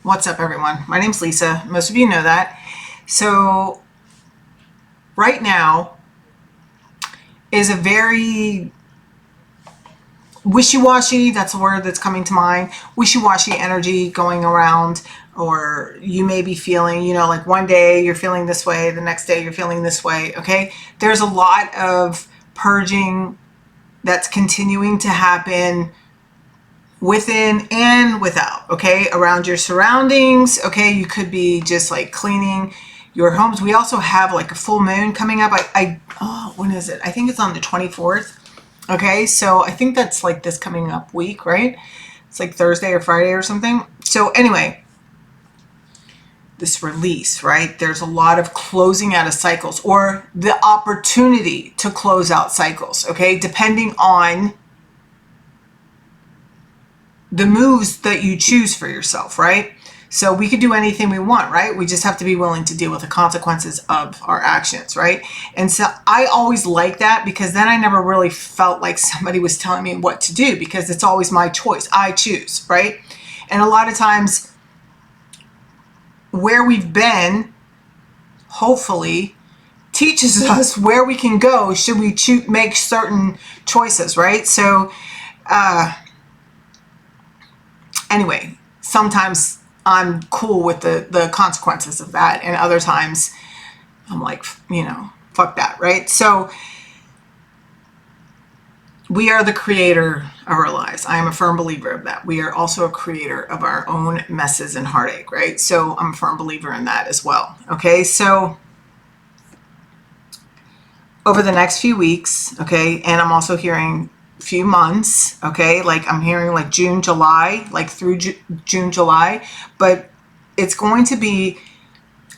What's up, everyone? My name's Lisa. Most of you know that. So right now is a very wishy-washy, that's a word that's coming to mind, wishy-washy energy going around, or you may be feeling, like one day you're feeling this way, the next day you're feeling this way, okay? There's a lot of purging that's continuing to happen within and without, okay, around your surroundings, okay? You could be just like cleaning your homes. We also have like a full moon coming up. When is it? I think it's on the 24th. Okay, so I think that's like this coming up week, right? It's like Thursday or Friday or something. So anyway, this release, right? There's a lot of closing out of cycles or the opportunity to close out cycles, okay? Depending on the moves that you choose for yourself, right? So we could do anything we want, right? We just have to be willing to deal with the consequences of our actions, right? And so I always like that, because then I never really felt like somebody was telling me what to do, because it's always my choice. I choose, right? And a lot of times where we've been, hopefully, teaches us where we can go should we make certain choices, right? So anyway, sometimes I'm cool with the consequences of that, and other times I'm like, fuck that, right? So we are the creator of our lives. I am a firm believer of that. We are also a creator of our own messes and heartache, right? So I'm a firm believer in that as well. Okay, so over the next few weeks, okay, and I'm also hearing few months, okay, like I'm hearing like June, July, like through June, July, but it's going to be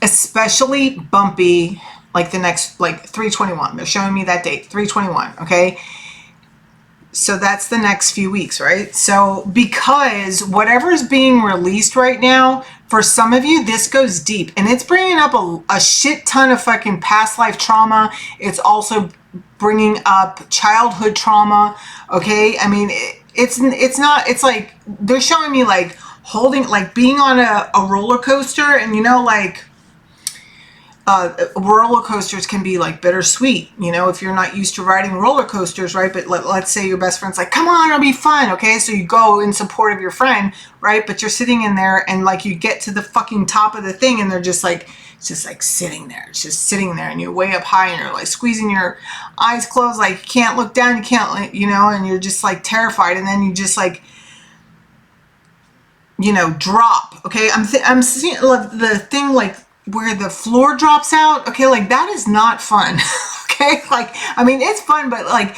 especially bumpy, like the next, like 3/21. They're showing me that date, 3/21, okay? So that's the next few weeks, right? So because whatever is being released right now, for some of you, this goes deep, and it's bringing up a shit ton of fucking past life trauma. It's also bringing up childhood trauma, okay? I mean, it's not, it's like they're showing me like holding, like being on a roller coaster, and like roller coasters can be like bittersweet, if you're not used to riding roller coasters, right? But let's say your best friend's like, come on, it'll be fun, okay? So you go in support of your friend, right? But you're sitting in there, and like you get to the fucking top of the thing, and they're just like, it's just like sitting there. It's just sitting there, and you're way up high, and you're like squeezing your eyes closed, like you can't look down, you can't, and you're just like terrified, and then you just like, drop, okay? I'm seeing the thing like where the floor drops out, okay? Like that is not fun, okay? Like, I mean, it's fun, but like,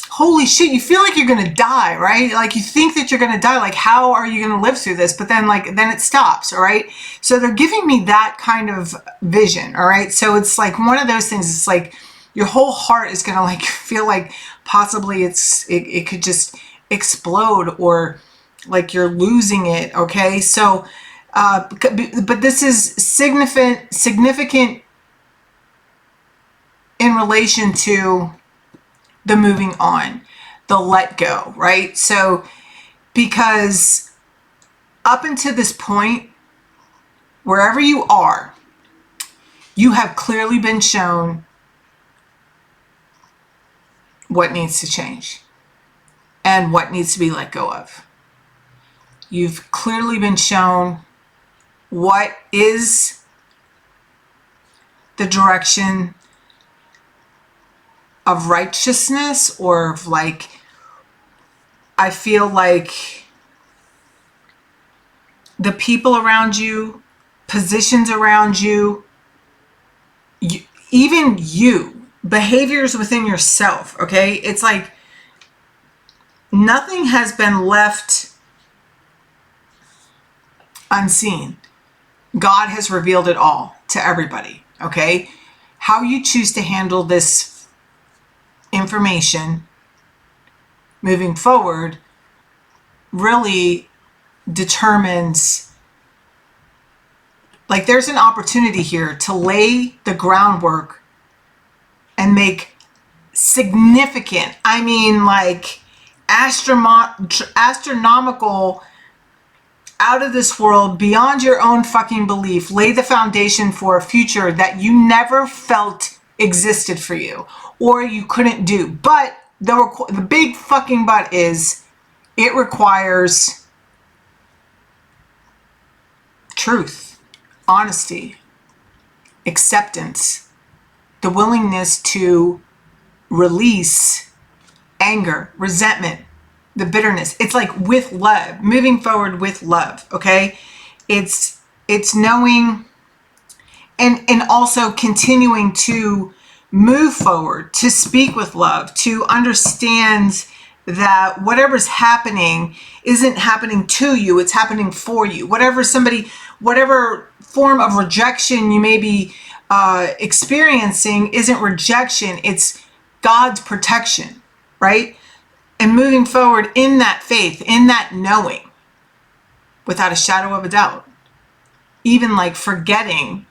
holy shit, you feel like you're gonna die, right? Like you think that you're gonna die, like how are you gonna live through this? But then then it stops, all right? So they're giving me that kind of vision, all right? So it's like one of those things, it's like your whole heart is gonna like feel like possibly it could just explode, or like you're losing it, okay? So but this is significant in relation to the moving on, the let go, right? So because up until this point, wherever you are, you have clearly been shown what needs to change and what needs to be let go of. You've clearly been shown what is the direction of righteousness, or of like, I feel like the people around you, positions around you, even you, behaviors within yourself, okay? It's like nothing has been left unseen. God has revealed it all to everybody, okay? How you choose to handle this information moving forward really determines, like there's an opportunity here to lay the groundwork and make significant, I mean like astronomical out of this world, beyond your own fucking belief, lay the foundation for a future that you never felt existed for you or you couldn't do. But the big fucking but is it requires truth, honesty, acceptance, the willingness to release anger, resentment, the bitterness. It's like with love, moving forward with love, okay? It's knowing and also continuing to move forward, to speak with love, to understand that whatever's happening isn't happening to you, it's happening for you. Whatever form of rejection you may be experiencing isn't rejection, it's God's protection, right? And moving forward in that faith, in that knowing, without a shadow of a doubt. Even like forgetting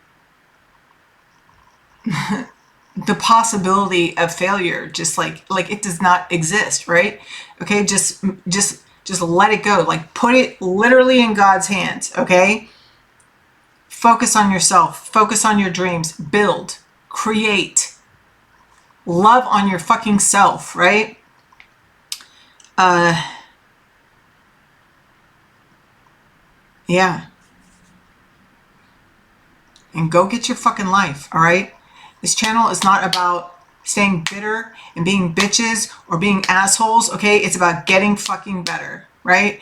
the possibility of failure, just like it does not exist, right? Okay, just let it go. Like put it literally in God's hands, okay? Focus on yourself, focus on your dreams, build, create, love on your fucking self, right? Yeah. And go get your fucking life, all right? This channel is not about staying bitter and being bitches or being assholes, okay? It's about getting fucking better, right?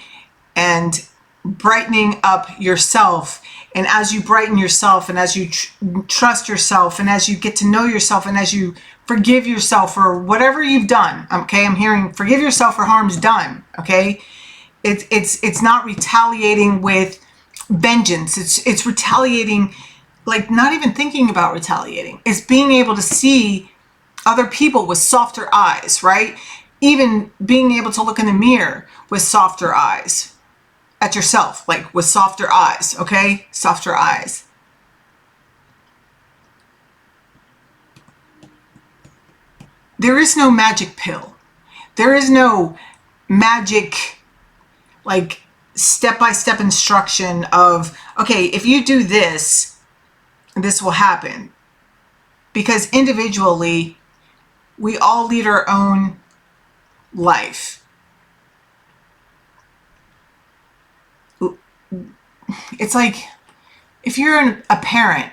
And brightening up yourself. And as you brighten yourself and as you trust yourself and as you get to know yourself and as you forgive yourself for whatever you've done, okay? I'm hearing forgive yourself for harms done, okay? It's not retaliating with vengeance. It's retaliating, like not even thinking about retaliating. It's being able to see other people with softer eyes, right? Even being able to look in the mirror with softer eyes at yourself, like with softer eyes, okay? Softer eyes. There is no magic pill. There is no magic, like, step-by-step instruction of, okay, if you do this, this will happen. Because individually, we all lead our own life. It's like, if you're a parent,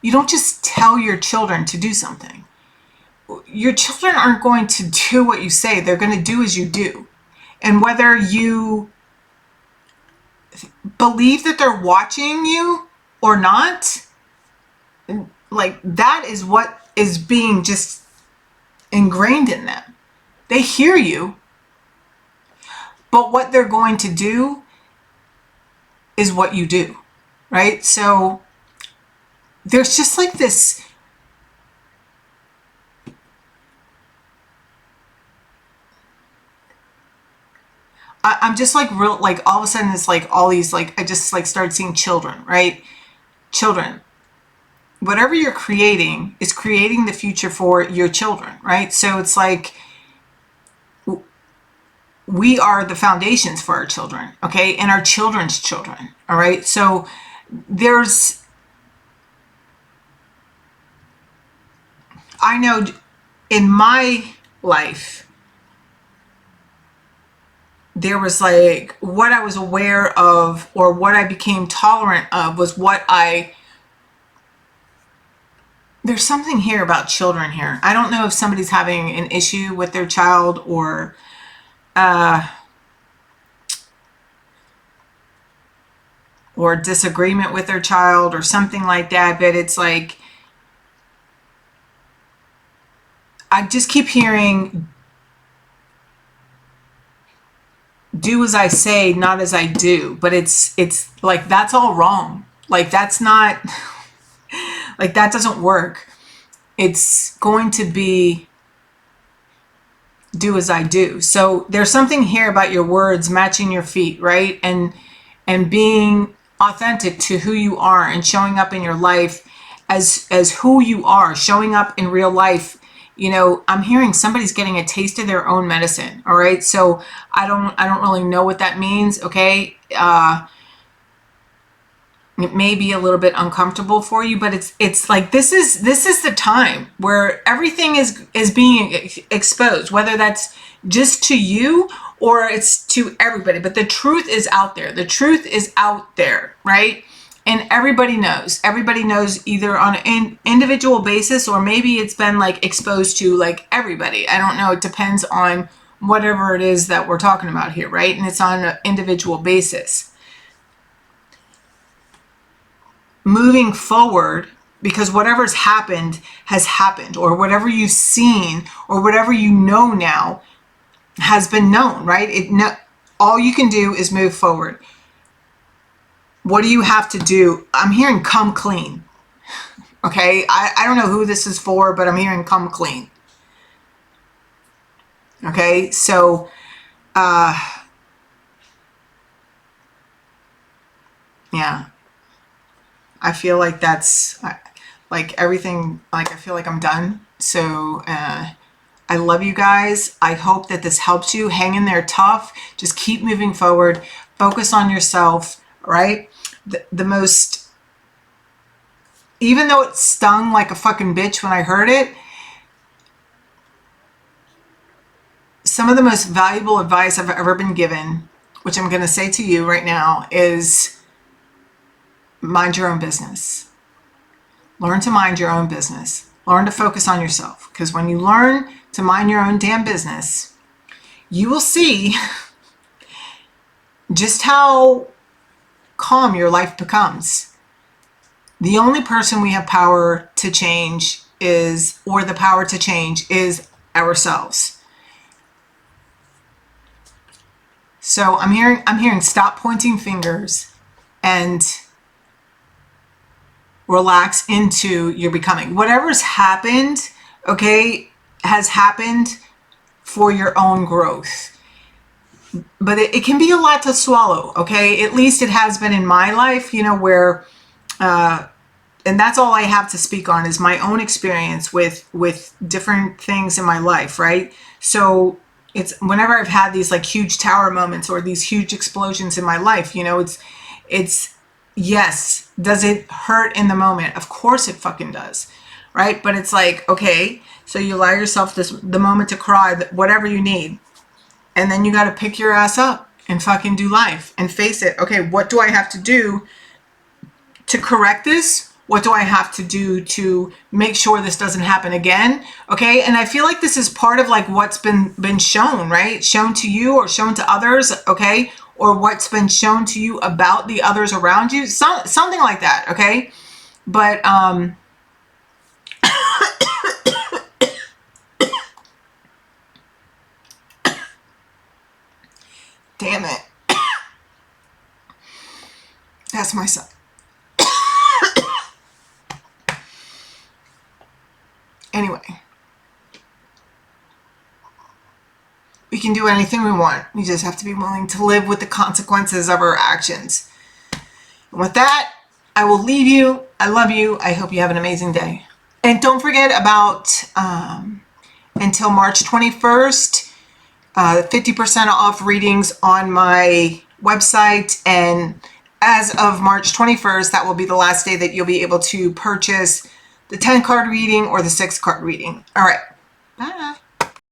you don't just tell your children to do something. Your children aren't going to do what you say. They're going to do as you do. And whether you believe that they're watching you or not, like that is what is being just ingrained in them. They hear you, but what they're going to do is what you do, right? So there's just like this, I'm just like real, like all of a sudden it's like all these, like I just like started seeing children, right? Children. Whatever you're creating is creating the future for your children, right? So it's like we are the foundations for our children, okay? And our children's children, all right? So I know in my life, there was like what I was aware of or what I became tolerant of was there's something here about children here. I don't know if somebody's having an issue with their child or disagreement with their child or something like that, but it's like I just keep hearing do as I say, not as I do, but it's like that's all wrong. Like that's not like that doesn't work. It's going to be do as I do. So there's something here about your words matching your feet, right? And being authentic to who you are and showing up in your life as who you are, showing up in real life. You know, I'm hearing somebody's getting a taste of their own medicine. All right. So I don't really know what that means. Okay. It may be a little bit uncomfortable for you, but it's like this is the time where everything is being exposed, whether that's just to you or it's to everybody. But the truth is out there. The truth is out there, right? And everybody knows. Everybody knows either on an individual basis or maybe it's been like exposed to like everybody. I don't know. It depends on whatever it is that we're talking about here, right? And it's on an individual basis. Moving forward, because whatever's happened has happened, or whatever you've seen or whatever you know now has been known, right? All you can do is move forward. What do you have to do? I'm hearing come clean. Okay, I don't know who this is for, but I'm hearing come clean. Okay, so yeah, I feel like that's like everything, like I feel like I'm done. So I love you guys. I hope that this helps you. Hang in there tough. Just keep moving forward. Focus on yourself, right? The most, even though it stung like a fucking bitch when I heard it, some of the most valuable advice I've ever been given, which I'm going to say to you right now, is mind your own business. Learn to mind your own business. Learn to focus on yourself. Because when you learn to mind your own damn business, you will see just how calm your life becomes. The only person we have power to change is, or the power to change is ourselves. So I'm hearing stop pointing fingers and relax into your becoming. Whatever's happened, okay, has happened for your own growth. But it can be a lot to swallow, okay? At least it has been in my life, you know, where, and that's all I have to speak on is my own experience with different things in my life, right? So it's whenever I've had these like huge tower moments or these huge explosions in my life, you know, it's yes, does it hurt in the moment? Of course it fucking does, right? But it's like, okay, so you allow yourself the moment to cry, whatever you need. And then you got to pick your ass up and fucking do life and face it. Okay, what do I have to do to correct this? What do I have to do to make sure this doesn't happen again? Okay, and I feel like this is part of like what's been shown, right? Shown to you or shown to others, okay? Or what's been shown to you about the others around you. Something like that, okay? But damn it. That's my son. Anyway. We can do anything we want. We just have to be willing to live with the consequences of our actions. And with that, I will leave you. I love you. I hope you have an amazing day. And don't forget about until March 21st, 50% off readings on my website. And as of March 21st, that will be the last day that you'll be able to purchase the 10 card reading or the 6 card reading. All right. Bye.